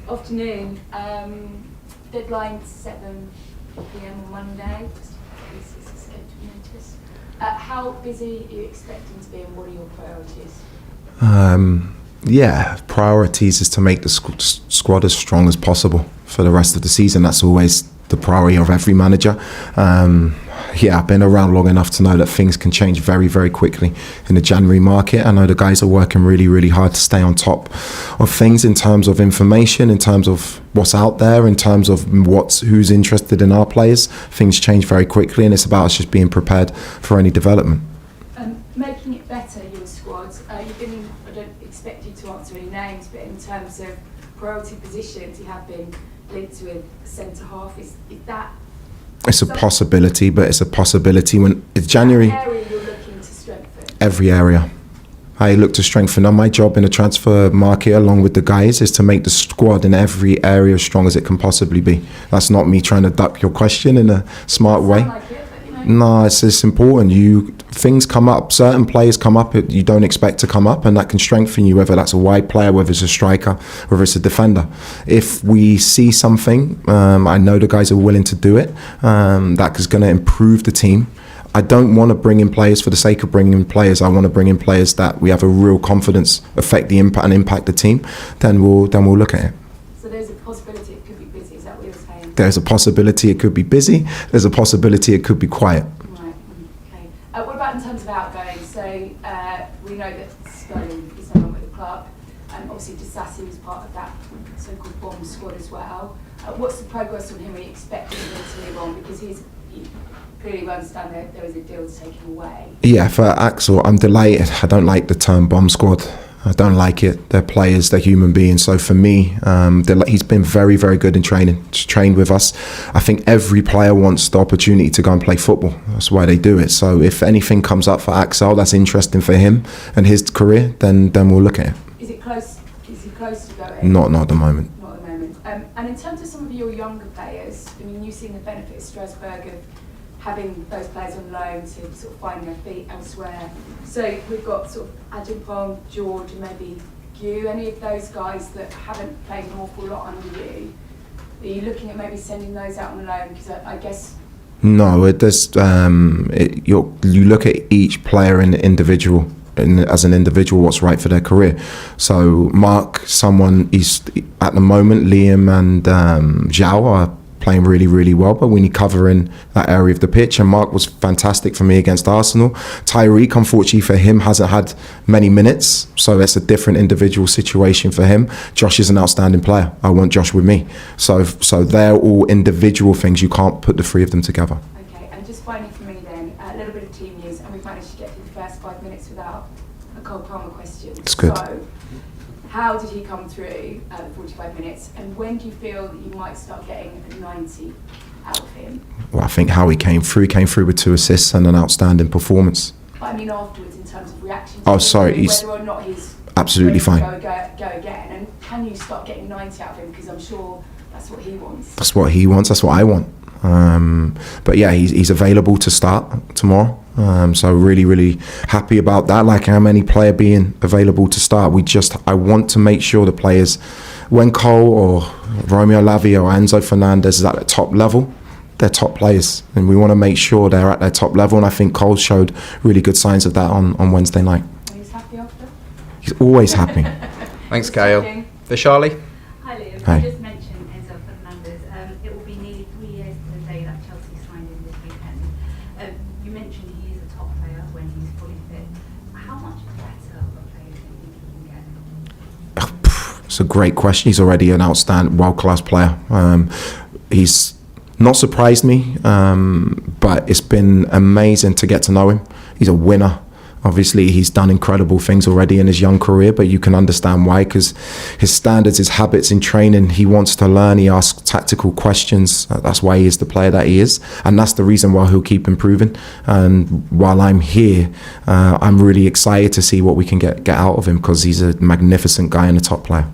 Afternoon. Deadline 7 p.m. on Monday. Just in case it's a scheduled notice. How busy are you expecting to be, and what are your priorities? Priorities is to make the squad as strong as possible for the rest of the season. That's always the priority of every manager. I've been around long enough to know that things can change very, very quickly in the January market. I know the guys are working really, really hard to stay on top of things in terms of information, in terms of what's out there, in terms of who's interested in our players. Things change very quickly, and it's about us just being prepared for any development. Making it better, your squad. I don't expect you to answer any names, but in terms of priority positions, you have been linked with centre half. Is that? It's a possibility, but it's a possibility when it's January. What area you're looking to strengthen? Every area. I look to strengthen. My job in the transfer market, along with the guys, is to make the squad in every area as strong as it can possibly be. That's not me trying to duck your question in a smart way. No, it's important. Things come up, certain players come up you don't expect to come up, and that can strengthen you, whether that's a wide player, whether it's a striker, whether it's a defender. If we see something, I know the guys are willing to do it, that is going to improve the team. I don't want to bring in players for the sake of bringing in players. I want to bring in players that we have a real confidence affect the impact and impact the team. Then we'll look at it. So there's a possibility it could be busy, is that what you're saying? There's a possibility it could be busy. There's a possibility it could be quiet. Right, okay. What about in terms of outgoing? So we know that Sterling is no longer with the club, and obviously Disassi was part of that so-called bomb squad as well. What's the progress on him? Are you expecting him to move on? Because clearly we understand that there was a deal to take him away. Yeah, for Axel, I'm delighted. I don't like the term bomb squad. I don't like it. They're players, they're human beings. So for me, he's been very, very good in training. He's trained with us. I think every player wants the opportunity to go and play football. That's why they do it. So if anything comes up for Axel that's interesting for him and his career, then we'll look at it. Is he close to going? Not at the moment. Not at the moment. And in terms of some of your younger players, I mean, you've seen the benefit of Strasbourg of having those players on loan to sort of find their feet elsewhere. So we've got sort of Ajimpong, George, and maybe Gu. Any of those guys that haven't played an awful lot under you, are you looking at maybe sending those out on loan? Because I guess... No, it does. You look at each player in the individual. As an individual, what's right for their career. So Mark, he's at the moment, Liam and Zhao are playing really, really well, but we need cover in that area of the pitch, and Mark was fantastic for me against Arsenal. Tyreek, unfortunately for him, hasn't had many minutes, so it's a different individual situation for him. Josh is an outstanding player. I want Josh with me. So they're all individual things. You can't put the three of them together. Okay, and just finally for me then, a little bit of team news, and we've managed to get through the first 5 minutes without a Cole Palmer question. It's good. So, how did he come through the 45 minutes, and when do you feel that you might start getting a 90 out of him? Well, I think how he came through with 2 assists and an outstanding performance. But I mean afterwards, in terms of reaction to whether or not he's absolutely fine. Go again, and can you start getting 90 out of him? Because I'm sure that's what he wants. That's what he wants. That's what I want. But yeah, he's available to start tomorrow. So really, really happy about that. Like any player being available to start. I want to make sure the players, when Cole or Romeo Lavia or Enzo Fernandez is at the top level, they're top players, and we want to make sure they're at their top level. And I think Cole showed really good signs of that on Wednesday night. He's happy after? He's always happy. Thanks, Gail. For Charlie. Hi, Liam. Hi. You just mentioned Enzo Fernandez. It will be nearly 3 years to the day that Chelsea signed him this weekend. You mentioned he is a top player when he's fully fit. How much better of a player do you think he can get? It's a great question. He's already an outstanding, world-class player. He's not surprised me, but it's been amazing to get to know him. He's a winner. Obviously, he's done incredible things already in his young career, but you can understand why, because his standards, his habits in training, he wants to learn, he asks tactical questions. That's why he is the player that he is, and that's the reason why he'll keep improving. And while I'm here, I'm really excited to see what we can get out of him, because he's a magnificent guy and a top player.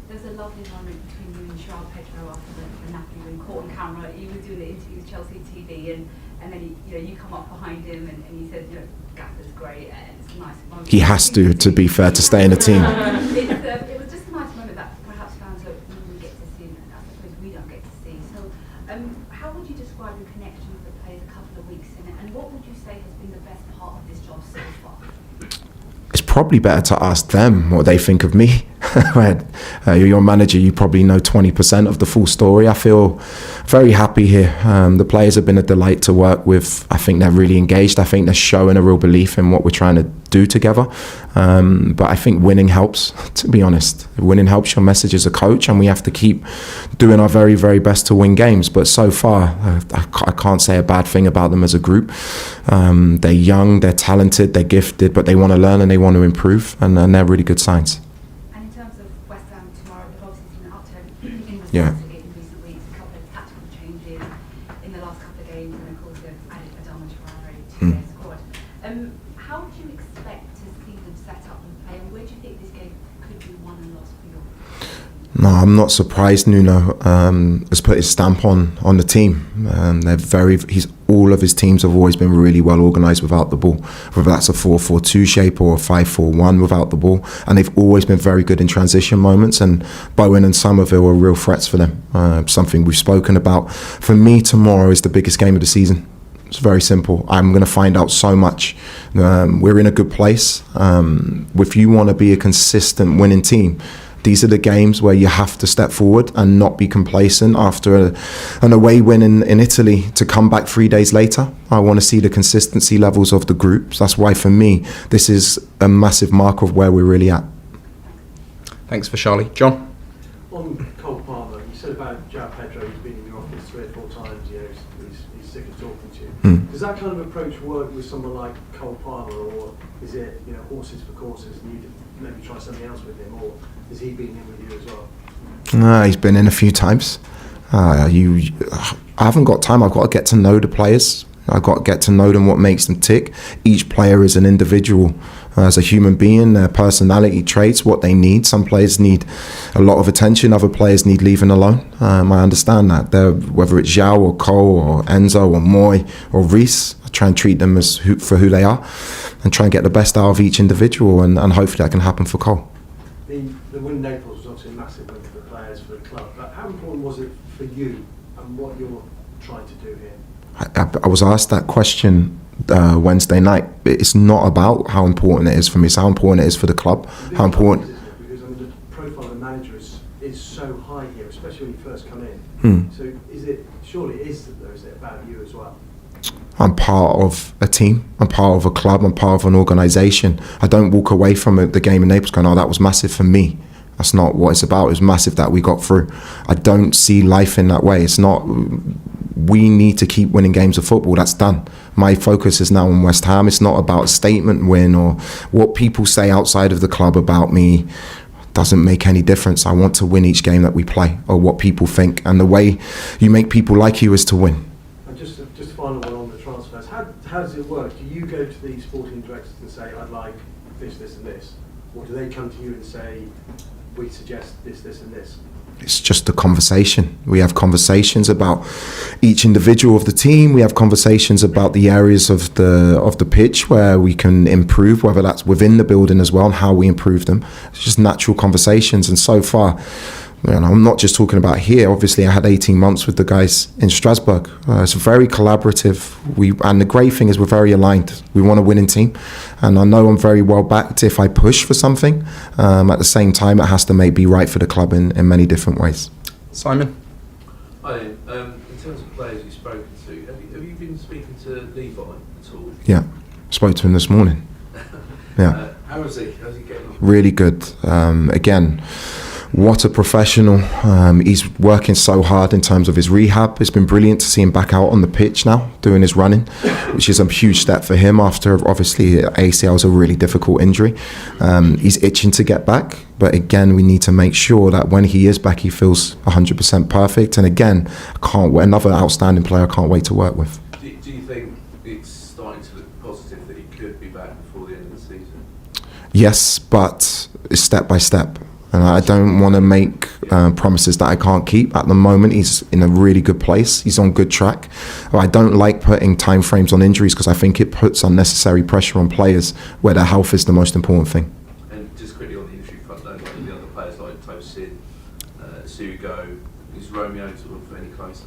There's a lovely moment between you and Charles Pedro after the Napoli win, caught on camera. You were doing the interview with Chelsea TV, and then you come up behind him and you said, Gaffer's great, and it's a nice moment. He has to be fair, to stay in the team. It was just a nice moment that perhaps fans will get to How would you describe your connection with the players a couple of weeks in it, and what would you say has been the best part of this job so far? It's probably better to ask them what they think of me. You're your manager, you probably know 20% of the full story. I feel very happy here. The players have been a delight to work with. I think they're really engaged. I think they're showing a real belief in what we're trying to do together. But I think winning helps, to be honest. Winning helps your message as a coach, and we have to keep doing our very, very best to win games. But so far, I can't say a bad thing about them as a group. They're young, they're talented, they're gifted, but they want to learn and they want to improve, and they're really good signs. And in terms of West Ham tomorrow, they've obviously seen an upturn in response Yeah. to it in recent weeks, a couple of tactical changes in the last couple of games, and of course they've added Adama Traore to their squad. How do you expect to see them set up and play, and where do you think this game could be won and lost for your team? No, I'm not surprised Nuno has put his stamp on the team. All of his teams have always been really well organised without the ball, whether that's a 4-4-2 shape or a 5-4-1 without the ball, and they've always been very good in transition moments, and Bowen and Somerville are real threats for them, something we've spoken about. For me, tomorrow is the biggest game of the season. It's very simple. I'm going to find out so much. We're in a good place. If you want to be a consistent winning team, these are the games where you have to step forward and not be complacent after an away win in Italy to come back 3 days later. I want to see the consistency levels of the groups. That's why, for me, this is a massive marker of where we're really at. Thanks for Charlie. John? On Cole Palmer, you said about João Pedro, he's been in your office 3 or 4 times, he's sick of talking to you. Does that kind of approach work with someone like Cole Palmer, or is it, horses for courses, and you maybe try something else with him, or has he been in with you as well? He's been in a few times. I haven't got time. I've got to get to know the players. I've got to get to know them, what makes them tick. Each player is an individual, as a human being, their personality traits, what they need. Some players need a lot of attention, other players need leaving alone. I understand that. Whether it's João or Cole or Enzo or Moy or Reece, I try and treat them for who they are and try and get the best out of each individual, and hopefully that can happen for Cole. The win in Naples was obviously a massive win for the players, for the club, but how important was it for you and what you're trying to do here? I was asked that question Wednesday night. It's not about how important it is for me, it's how important it is for the club. How important. Because the profile of the manager is so high here, especially when you first come in. So surely it is about you as well? I'm part of a team, I'm part of a club, I'm part of an organisation. I don't walk away from the game in Naples going, oh, that was massive for me. That's not what it's about. It was massive that we got through. I don't see life in that way. It's not, we need to keep winning games of football. That's done. My focus is now on West Ham. It's not about a statement win or what people say outside of the club about me. Doesn't make any difference. I want to win each game that we play, or what people think. And the way you make people like you is to win. And just final one on the transfers. How does it work? Do you go to the sporting directors and say, I'd like this, this and this? Or do they come to you and say, we suggest this, this and this? It's just a conversation. We have conversations about each individual of the team. We have conversations about the areas of the pitch where we can improve, whether that's within the building as well, and how we improve them. It's just natural conversations. And so far, I'm not just talking about here. Obviously, I had 18 months with the guys in Strasbourg. It's very collaborative. And the great thing is we're very aligned. We want a winning team. And I know I'm very well backed if I push for something. At the same time, it has to be right for the club in many different ways. Simon? Hi, in terms of players you've spoken to, have you been speaking to Levi at all? Yeah, spoke to him this morning. Yeah. How is he? How's he getting on? Really good. Again, what a professional. He's working so hard in terms of his rehab. It's been brilliant to see him back out on the pitch now, doing his running, which is a huge step for him after, obviously, ACL is a really difficult injury. He's itching to get back. But again, we need to make sure that when he is back, he feels 100% perfect. And again, another outstanding player I can't wait to work with. Do you think it's starting to look positive that he could be back before the end of the season? Yes, but it's step by step. And I don't want to make promises that I can't keep. At the moment, he's in a really good place. He's on good track. I don't like putting timeframes on injuries because I think it puts unnecessary pressure on players where their health is the most important thing. And just quickly on the injury front, though, like the other players like Tosin, Sugo, Is Romeo sort of any closer?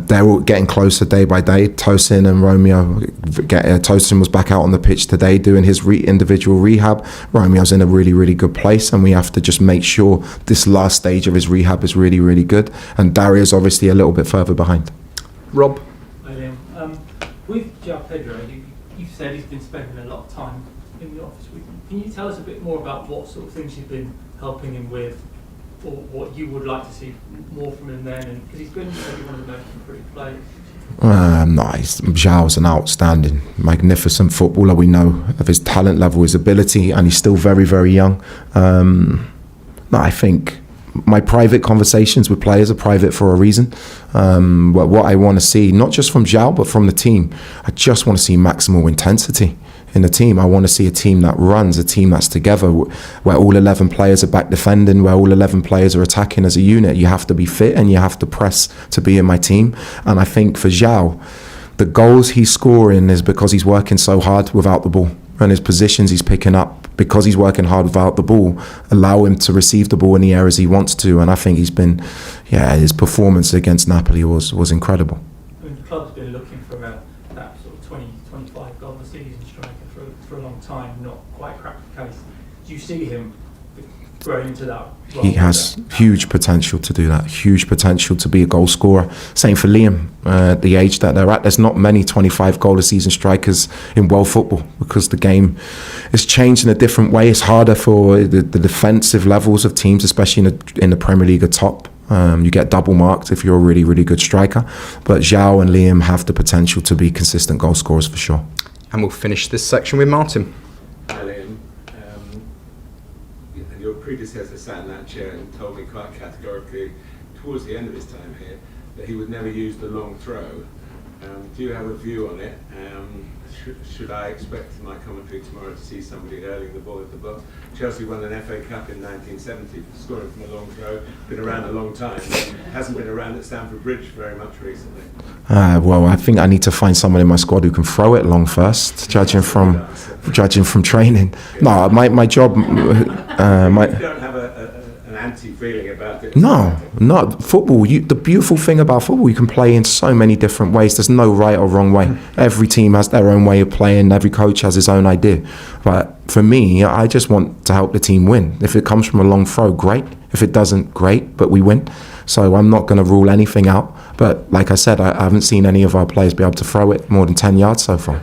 They're all getting closer day by day. Tosin and Romeo. Tosin was back out on the pitch today doing his individual rehab. Romeo's in a really, really good place, and we have to just make sure this last stage of his rehab is really, really good. And Daria's obviously a little bit further behind. Rob? Hi Liam. With João Pedro, you've said he's been spending a lot of time in the office with you. Can you tell us a bit more about what sort of things you've been helping him with, or what you would like to see more from him then? And because he's been maybe one of the most improved players. Nice. João's an outstanding, magnificent footballer. We know of his talent level, his ability, and he's still very, very young. I think my private conversations with players are private for a reason. What I want to see, not just from João, but from the team, I just want to see maximal intensity in the team. I want to see a team that runs, a team that's together, where all 11 players are back defending, where all 11 players are attacking as a unit. You have to be fit and you have to press to be in my team. And I think for João, the goals he's scoring is because he's working so hard without the ball. And his positions he's picking up, because he's working hard without the ball, allow him to receive the ball in the areas he wants to. And I think he's been, his performance against Napoli was incredible. I mean, the club's been looking for that sort of 20, 25 goal a season striker for a long time, not quite cracked the case. Do you see him growing into that role? He has huge potential to do that, huge potential to be a goal scorer. Same for Liam, at the age that they're at. There's not many 25 goal a season strikers in world football because the game is changed in a different way. It's harder for the defensive levels of teams, especially in the Premier League at top. You get double marked if you're a really, really good striker. But João and Liam have the potential to be consistent goal scorers for sure. And we'll finish this section with Martin. Hi Liam. And your predecessor sat in that chair and told me quite categorically towards the end of his time here that he would never use the long throw. Do you have a view on it? Should I expect in my commentary tomorrow to see somebody hurling the ball at the box? Chelsea won an FA Cup in 1970, scoring from a long throw. Been around a long time. Hasn't been around at Stamford Bridge very much recently. Well, I think I need to find someone in my squad who can throw it long first, judging from training. No, my job. You don't have an anti-feeling about it. No, football. The beautiful thing about football, you can play in so many different ways. There's no right or wrong way. Every team has their own way of playing. Every coach has his own idea. But for me, I just want to help the team win. If it comes from a long throw, great. If it doesn't, great. But we win. So I'm not going to rule anything out. But like I said, I haven't seen any of our players be able to throw it more than 10 yards so far.